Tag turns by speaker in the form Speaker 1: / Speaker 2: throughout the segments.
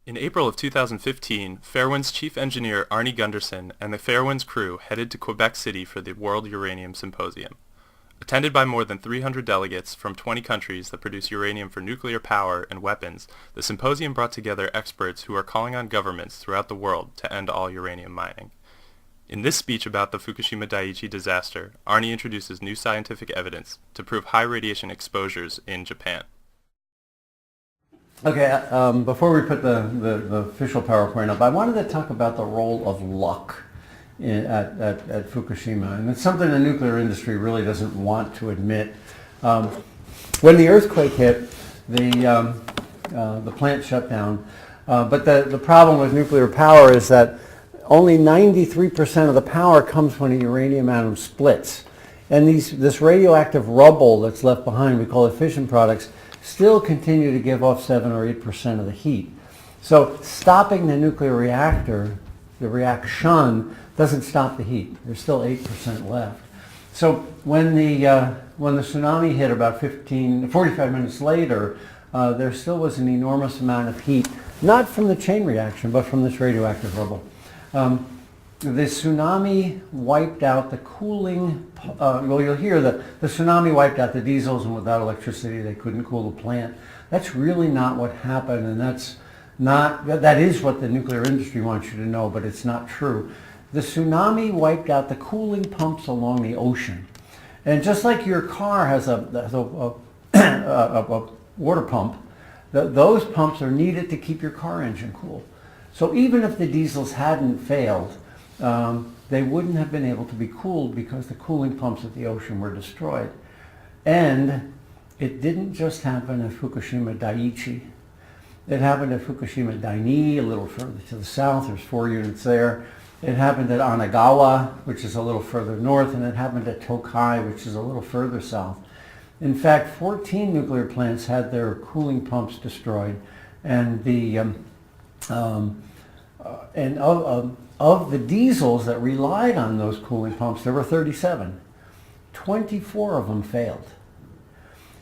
Speaker 1: In April of 2015, Fairwind's chief engineer Arnie Gunderson and the Fairwind's crew headed to Quebec City for the World Uranium Symposium. Attended by more than 300 delegates from 20 countries that produce uranium for nuclear power and weapons, the symposium brought together experts who are calling on governments throughout the world to end all uranium mining. In this speech about the Fukushima Daiichi disaster, Arnie introduces new scientific evidence to prove high radiation exposures in Japan.
Speaker 2: Okay, before we put the official PowerPoint up, I wanted to talk about the role of luck at Fukushima. And it's something the nuclear industry really doesn't want to admit. When the earthquake hit, the plant shut down. But the problem with nuclear power is that only 93% of the power comes when a uranium atom splits. And this radioactive rubble that's left behind, we call it fission products, still continue to give off 7 or 8% of the heat. So stopping the nuclear reactor, the reaction, doesn't stop the heat. There's still 8% left. So when the tsunami hit about 45 minutes later, there still was an enormous amount of heat, not from the chain reaction, but from this radioactive rubble. The tsunami wiped out the cooling, well, you'll hear that the tsunami wiped out the diesels, and without electricity they couldn't cool the plant. That's really not what happened, and that is what the nuclear industry wants you to know, but it's not true. The tsunami wiped out the cooling pumps along the ocean. And just like your car has a water pump, those pumps are needed to keep your car engine cool. So even if the diesels hadn't failed, they wouldn't have been able to be cooled because the cooling pumps at the ocean were destroyed. And it didn't just happen at Fukushima Daiichi. It happened at Fukushima Daini, a little further to the south. There's 4 units there. It happened at Anagawa, which is a little further north, and it happened at Tokai, which is a little further south. In fact, 14 nuclear plants had their cooling pumps destroyed, and of the diesels that relied on those cooling pumps, there were 37. 24 of them failed.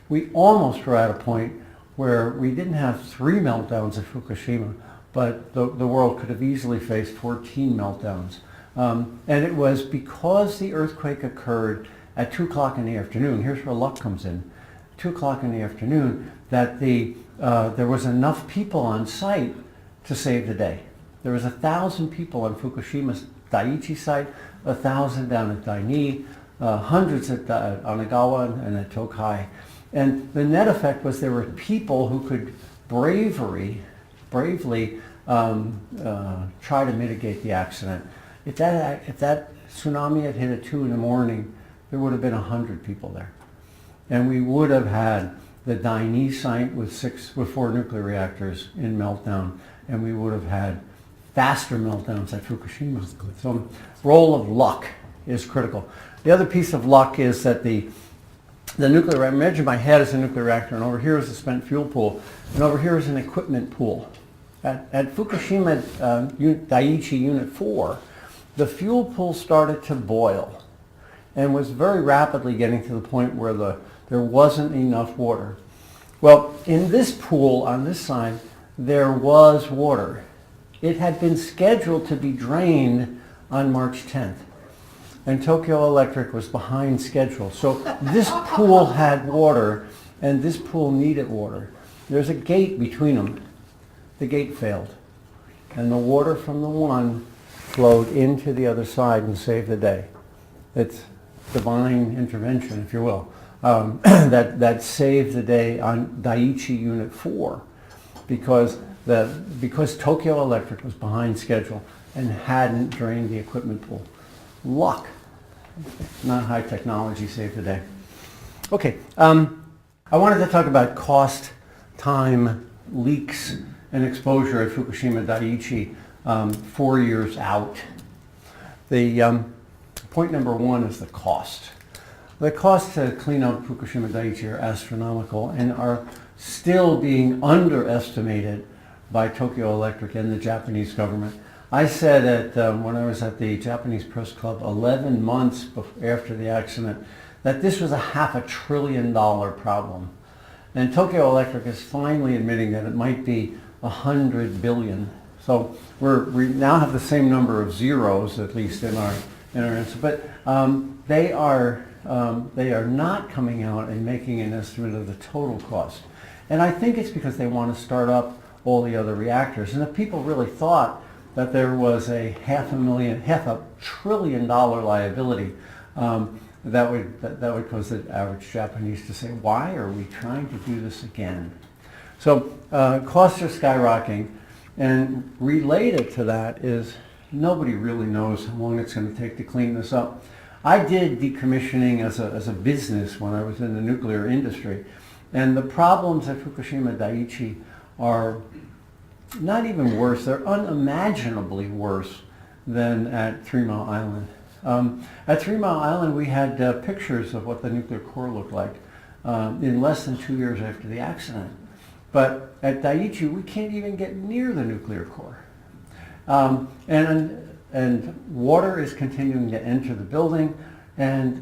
Speaker 2: We almost were at a point where we didn't have 3 meltdowns at Fukushima, but the world could have easily faced 14 meltdowns. And it was because the earthquake occurred at 2 o'clock in the afternoon. Here's where luck comes in. 2 o'clock in the afternoon, that there was enough people on site to save the day. There was 1,000 people on Fukushima's Daiichi site, 1,000 down at Daini, hundreds at Anagawa and at Tokai. And the net effect was there were people who could bravely try to mitigate the accident. If that tsunami had hit at 2 in the morning, there would have been 100 people there. And we would have had the Daini site with 4 nuclear reactors in meltdown, and we would have had faster meltdowns at Fukushima. So role of luck is critical. The other piece of luck is that the nuclear, imagine my head is a nuclear reactor, and over here is a spent fuel pool, and over here is an equipment pool. At Fukushima Daiichi Unit 4, the fuel pool started to boil and was very rapidly getting to the point where there wasn't enough water. Well, in this pool on this side, there was water. It had been scheduled to be drained on March 10th. And Tokyo Electric was behind schedule. So this pool had water, and this pool needed water. There's a gate between them. The gate failed. And the water from the one flowed into the other side and saved the day. It's divine intervention, if you will, that saved the day on Daiichi Unit 4 because Tokyo Electric was behind schedule and hadn't drained the equipment pool. Luck, not high technology, saved the day. Okay, I wanted to talk about cost, time, leaks, and exposure at Fukushima Daiichi 4 years out. The point number 1 is the cost. The costs to clean up Fukushima Daiichi are astronomical and are still being underestimated by Tokyo Electric and the Japanese government. I said when I was at the Japanese Press Club 11 months after the accident that this was a $500 billion problem. And Tokyo Electric is finally admitting that it might be 100 billion. So we now have the same number of zeros, at least in our answer, but they are not coming out and making an estimate of the total cost. And I think it's because they want to start up all the other reactors. And if people really thought that there was a $500 billion liability, that would cause the average Japanese to say, why are we trying to do this again? So costs are skyrocketing, and related to that is nobody really knows how long it's going to take to clean this up. I did decommissioning as a business when I was in the nuclear industry, and the problems at Fukushima Daiichi are not even worse, they're unimaginably worse than at 3 Mile Island. At 3 Mile Island we had pictures of what the nuclear core looked like in less than 2 years after the accident. But at Daiichi we can't even get near the nuclear core. And water is continuing to enter the building, and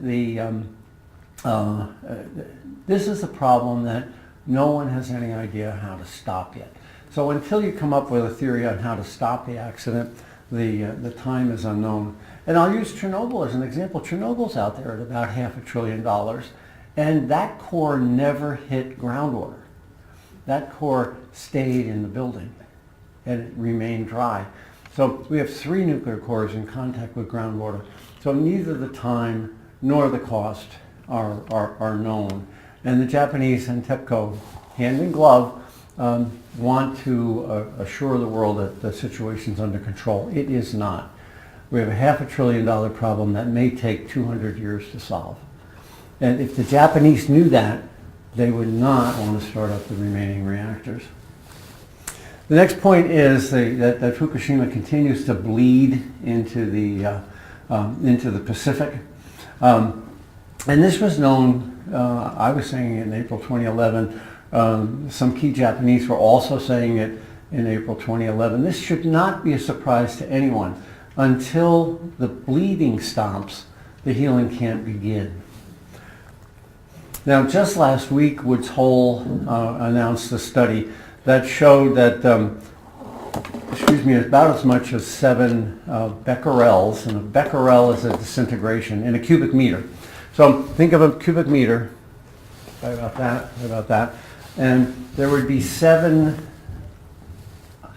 Speaker 2: this is a problem that no one has any idea how to stop yet. So until you come up with a theory on how to stop the accident, the time is unknown. And I'll use Chernobyl as an example. Chernobyl's out there at about $500 billion, and that core never hit groundwater. That core stayed in the building, and it remained dry. So we have 3 nuclear cores in contact with groundwater. So neither the time nor the cost are known. And the Japanese and TEPCO, hand in glove, want to assure the world that the situation's under control. It is not. We have a $500 billion problem that may take 200 years to solve. And if the Japanese knew that, they would not want to start up the remaining reactors. The next point is that Fukushima continues to bleed into the Pacific. And this was known, I was saying it in April 2011. Some key Japanese were also saying it in April 2011. This should not be a surprise to anyone. Until the bleeding stops, the healing can't begin. Now, just last week, Woods Hole announced a study that showed that, about as much as 7 becquerels, and a becquerel is a disintegration in a cubic meter. So think of a cubic meter, right about that, and there would be 7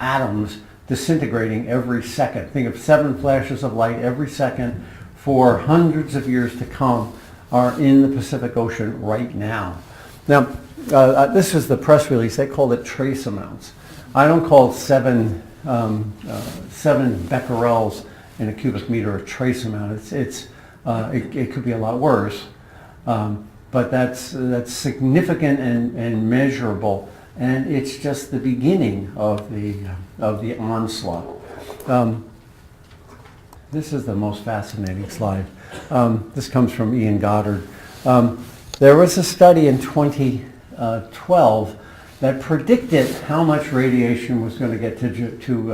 Speaker 2: atoms disintegrating every second. Think of 7 flashes of light every second for hundreds of years to come are in the Pacific Ocean right now. Now, this is the press release. They called it trace amounts. I don't call 7 becquerels in a cubic meter a trace amount. It could be a lot worse, but that's significant and measurable, and it's just the beginning of the onslaught. This is the most fascinating slide. This comes from Ian Goddard. There was a study in 2012 that predicted how much radiation was going to get to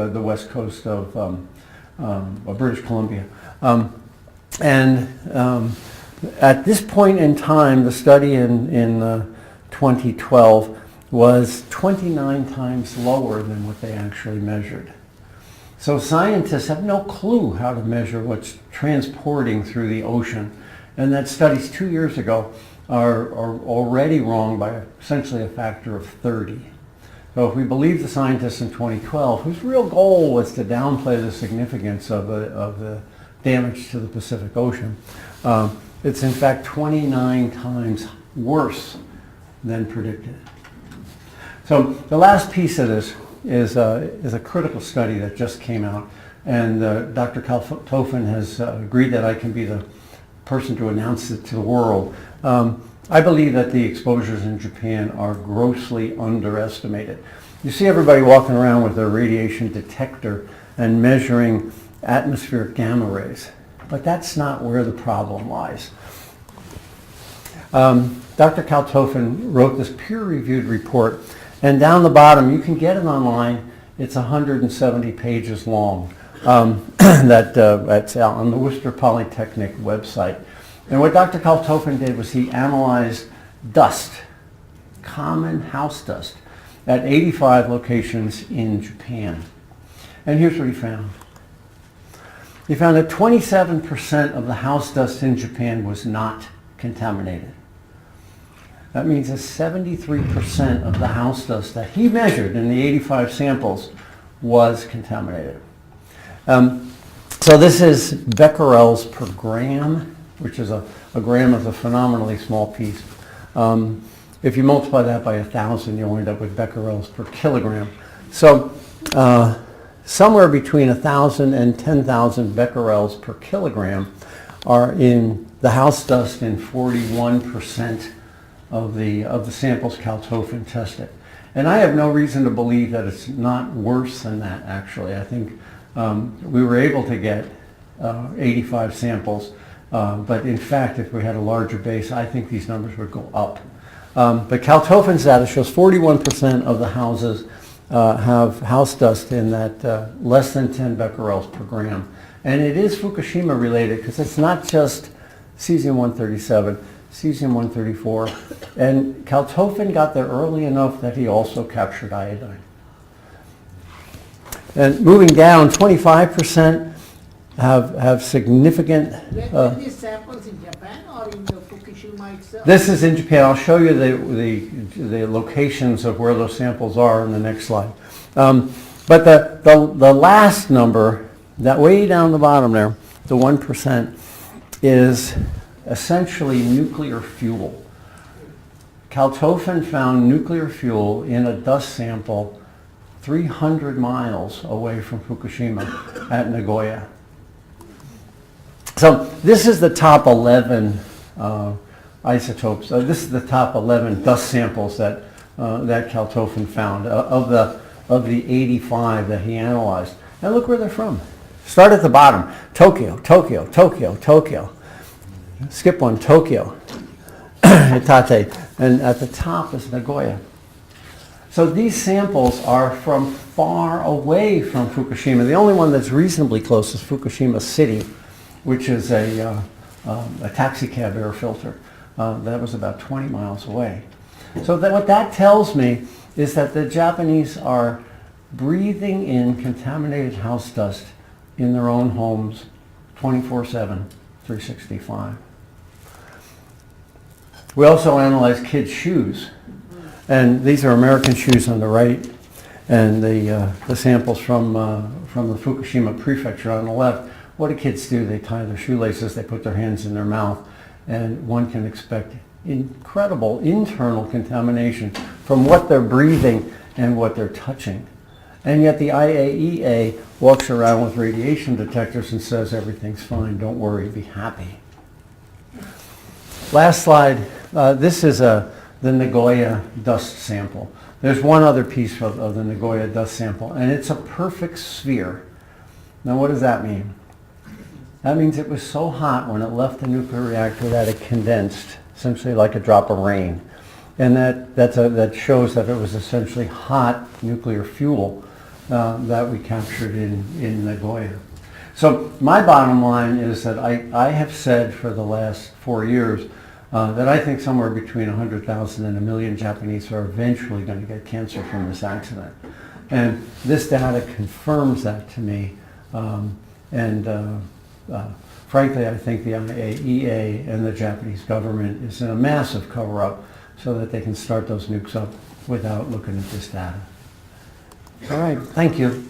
Speaker 2: the west coast of British Columbia. At this point in time, the study in 2012 was 29 times lower than what they actually measured. So scientists have no clue how to measure what's transporting through the ocean. And that studies 2 years ago are already wrong by essentially a factor of 30. So if we believe the scientists in 2012, whose real goal was to downplay the significance of the damage to the Pacific Ocean, it's in fact 29 times worse than predicted. So the last piece of this is a critical study that just came out, and Dr. Kaltofen has agreed that I can be the person to announce it to the world. I believe that the exposures in Japan are grossly underestimated. You see everybody walking around with their radiation detector and measuring atmospheric gamma rays, but that's not where the problem lies. Dr. Kaltofen wrote this peer-reviewed report, and down the bottom, you can get it online. It's 170 pages long. That's out on the Worcester Polytechnic website. And what Dr. Kaltofen did was he analyzed dust, common house dust, at 85 locations in Japan. And here's what he found. He found that 27% of the house dust in Japan was not contaminated. That means that 73% of the house dust that he measured in the 85 samples was contaminated. So this is becquerels per gram, which is a gram is a phenomenally small piece. If you multiply that by 1,000, you'll end up with becquerels per kilogram. So somewhere between 1,000 and 10,000 becquerels per kilogram are in the house dust in 41% of the samples Kaltofen tested. And I have no reason to believe that it's not worse than that, actually. I think we were able to get 85 samples, but in fact, if we had a larger base, I think these numbers would go up. But Kaltofen's data shows 41% of the houses have house dust in that less than 10 becquerels per gram. And it is Fukushima related because it's not just cesium-137, cesium-134, and Kaltofen got there early enough that he also captured iodine. And moving down, 25% have significant...
Speaker 3: Were these samples in Japan or in the Fukushima itself?
Speaker 2: This is in Japan. I'll show you the locations of where those samples are in the next slide. But the last number, that way down the bottom there, the 1%, is essentially nuclear fuel. Kaltofen found nuclear fuel in a dust sample 300 miles away from Fukushima at Nagoya. So this is the top 11 isotopes. This is the top 11 dust samples that Kaltofen found of the 85 that he analyzed. And look where they're from. Start at the bottom. Tokyo, Tokyo, Tokyo, Tokyo. Skip one, Tokyo, Itate, and at the top is Nagoya. So these samples are from far away from Fukushima. The only one that's reasonably close is Fukushima City, which is a taxi cab air filter. That was about 20 miles away. So what that tells me is that the Japanese are breathing in contaminated house dust in their own homes 24/7, 365. We also analyzed kids' shoes, and these are American shoes on the right, and the samples from the Fukushima prefecture on the left. What do kids do? They tie their shoelaces, they put their hands in their mouth, and one can expect incredible internal contamination from what they're breathing and what they're touching. And yet the IAEA walks around with radiation detectors and says everything's fine, don't worry, be happy. Last slide. This is the Nagoya dust sample. There's one other piece of the Nagoya dust sample, and it's a perfect sphere. Now what does that mean? That means it was so hot when it left the nuclear reactor that it condensed, essentially like a drop of rain. And that shows that it was essentially hot nuclear fuel that we captured in Nagoya. So my bottom line is that I have said for the last 4 years that I think somewhere between 100,000 and 1 million Japanese are eventually going to get cancer from this accident. And this data confirms that to me. Frankly, I think the IAEA and the Japanese government is in a massive cover-up so that they can start those nukes up without looking at this data. All right, thank you.